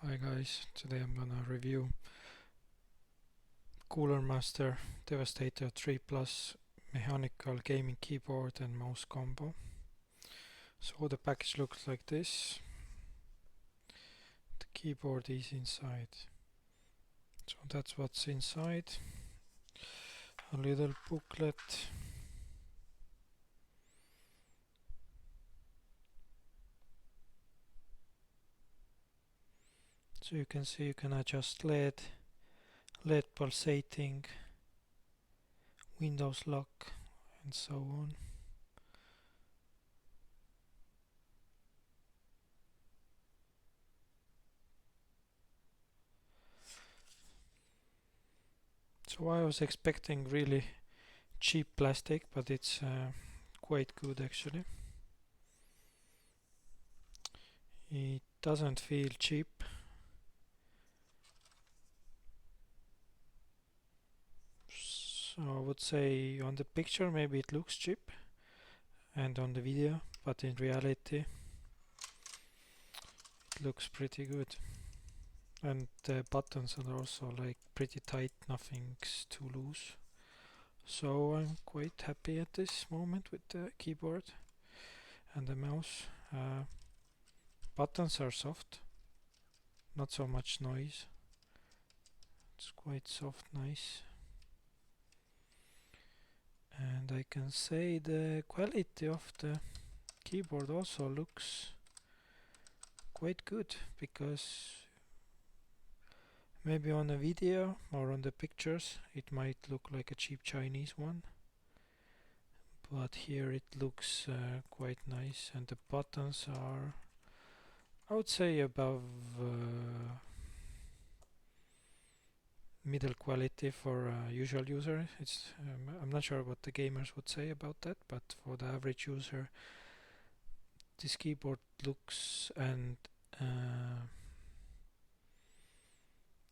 Hi guys, today I'm gonna review Cooler Master Devastator 3 Plus mechanical gaming keyboard and mouse combo. So the package looks like this. The keyboard is inside. So that's what's inside. A little booklet. So you can see you can adjust LED pulsating, Windows lock and so on. So I was expecting really cheap plastic, but it's quite good actually. It doesn't feel cheap. So I would say on the picture maybe it looks cheap and on the video, but in reality it looks pretty good. And the buttons are also like pretty tight, nothing's too loose. So I'm quite happy at this moment with the keyboard and the mouse. Buttons are soft, not so much noise. It's quite soft, nice. And I can say the quality of the keyboard also looks quite good, because maybe on a video or on the pictures it might look like a cheap Chinese one, but here it looks quite nice, and the buttons are, I would say, above middle quality for a usual user. I'm not sure what the gamers would say about that, but for the average user this keyboard looks and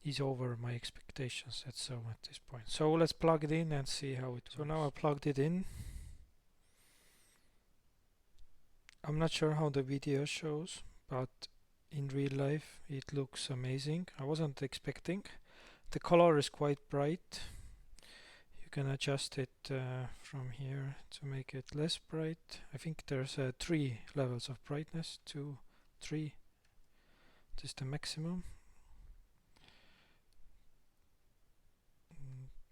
is over my expectations. That's so at this point. So let's plug it in and see how it works. So now I plugged it in. I'm not sure how the video shows, but in real life it looks amazing. I wasn't expecting. The color is quite bright. You can adjust it from here to make it less bright. I think there's 3 levels of brightness, 2, 3. This is the maximum.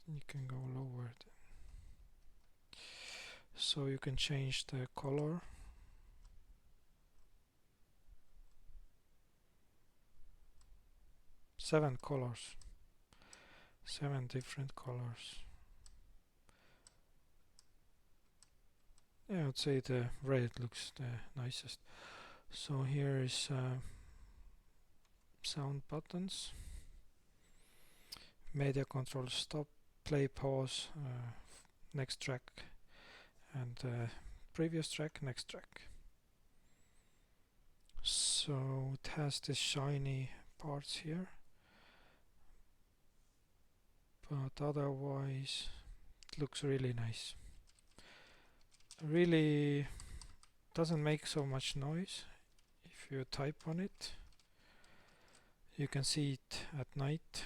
You can go lower. So you can change the color. Seven colors. 7 different colors. Yeah, I would say the red looks the nicest. So here is sound buttons. Media control, stop, play, pause, next track, and previous track, next track. So it has this shiny parts here, but otherwise it looks really nice. Really doesn't make so much noise if you type on it. You can see it at night,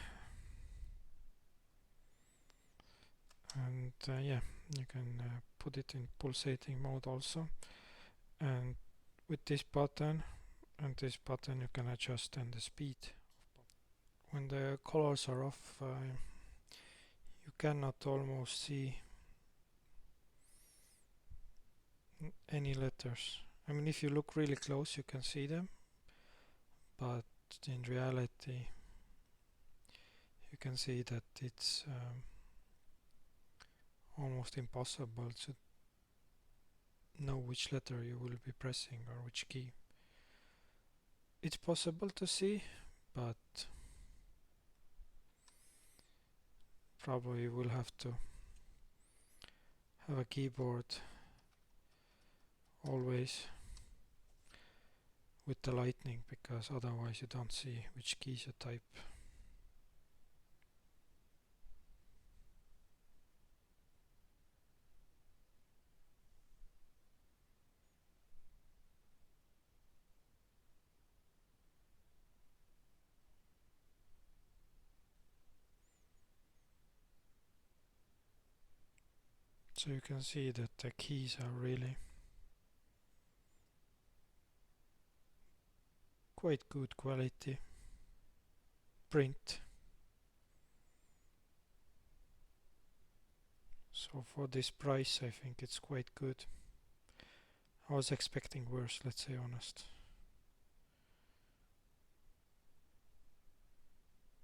and yeah, you can put it in pulsating mode also. And with this button and this button you can adjust then the speed. When the colors are off, you cannot almost see any letters. I mean, if you look really close you can see them, but in reality you can see that it's almost impossible to know which letter you will be pressing or which key. It's possible to see, but probably you will have to have a keyboard always with the lightning, because otherwise you don't see which keys you type. So you can see that the keys are really quite good quality print. So for this price I think it's quite good. I was expecting worse, let's say honest.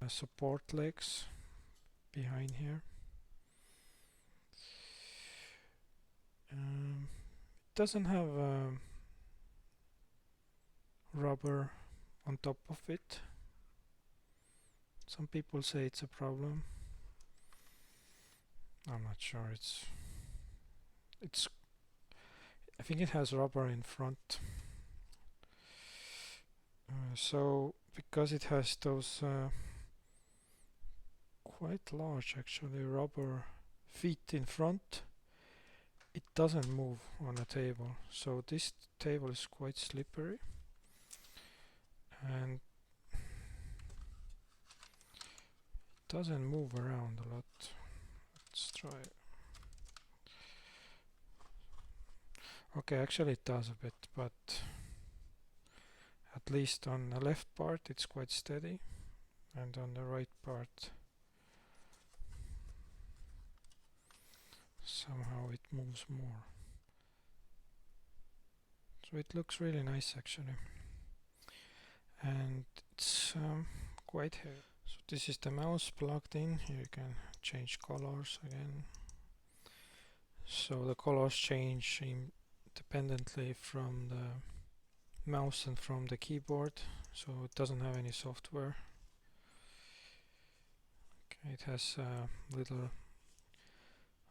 Support legs behind here. It doesn't have rubber on top of it. Some people say it's a problem. I'm not sure. It's I think it has rubber in front. So because it has those quite large actually rubber feet in front, it doesn't move on a table. So this table is quite slippery and doesn't move around a lot. Let's try. Okay, actually it does a bit, but at least on the left part it's quite steady, and on the right part somehow it moves more. So it looks really nice actually, and it's quite heavy. So this is the mouse plugged in. Here you can change colors again. So the colors change independently from the mouse and from the keyboard, so it doesn't have any software. Okay, it has a little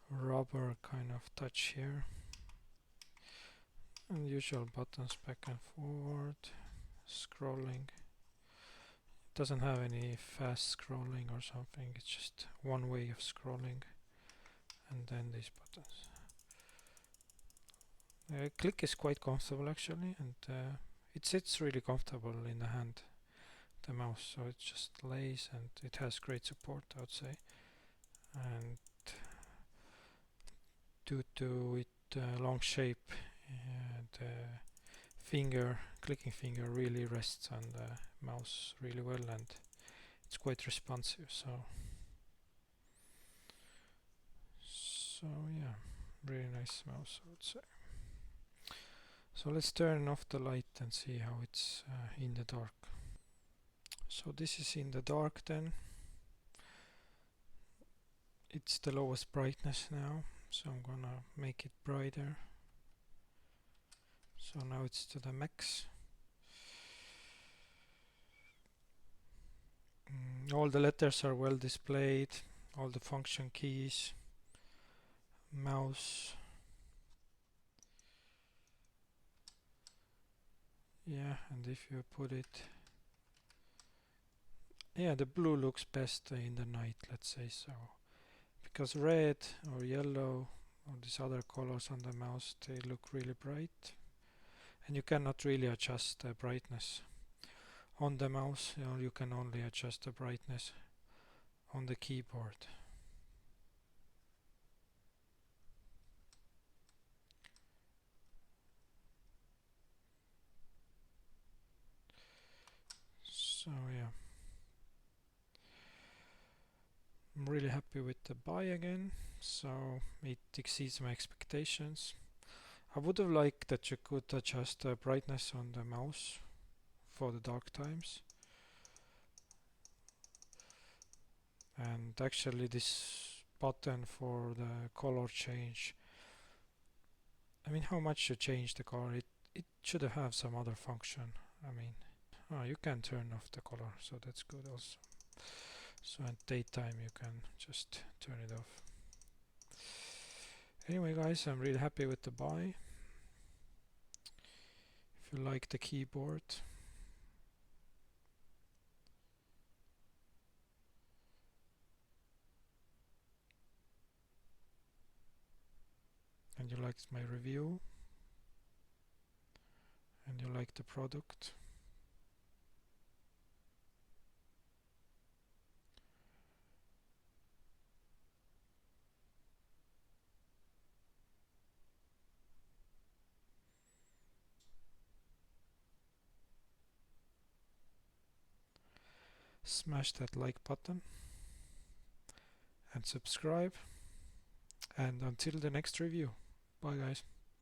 rubber kind of touch here, and usual buttons back and forward, scrolling. It doesn't have any fast scrolling or something, it's just one way of scrolling, and then these buttons. Click is quite comfortable actually, and it sits really comfortable in the hand, the mouse, so it just lays, and it has great support, I would say. And due to its long shape, the clicking finger really rests on the mouse really well, and it's quite responsive. So yeah, really nice mouse, I would say. So let's turn off the light and see how it's in the dark. So this is in the dark then. It's the lowest brightness now, so I'm gonna make it brighter. So now it's to the max. All the letters are well displayed, all the function keys, mouse. Yeah, and if you put it, yeah, the blue looks best in the night, let's say so. Because red or yellow or these other colors on the mouse, they look really bright. And you cannot really adjust the brightness on the mouse, you can only adjust the brightness on the keyboard. So yeah, I'm really happy with the buy again, so it exceeds my expectations. I would have liked that you could adjust the brightness on the mouse for the dark times, and actually this button for the color change, I mean, how much you change the color, it should have some other function. I mean, you can turn off the color, so that's good also. So at daytime you can just turn it off. Anyway guys, I'm really happy with the buy. If you like the keyboard, and you liked my review, and you like the product, Smash that like button and subscribe. And until the next review, bye guys.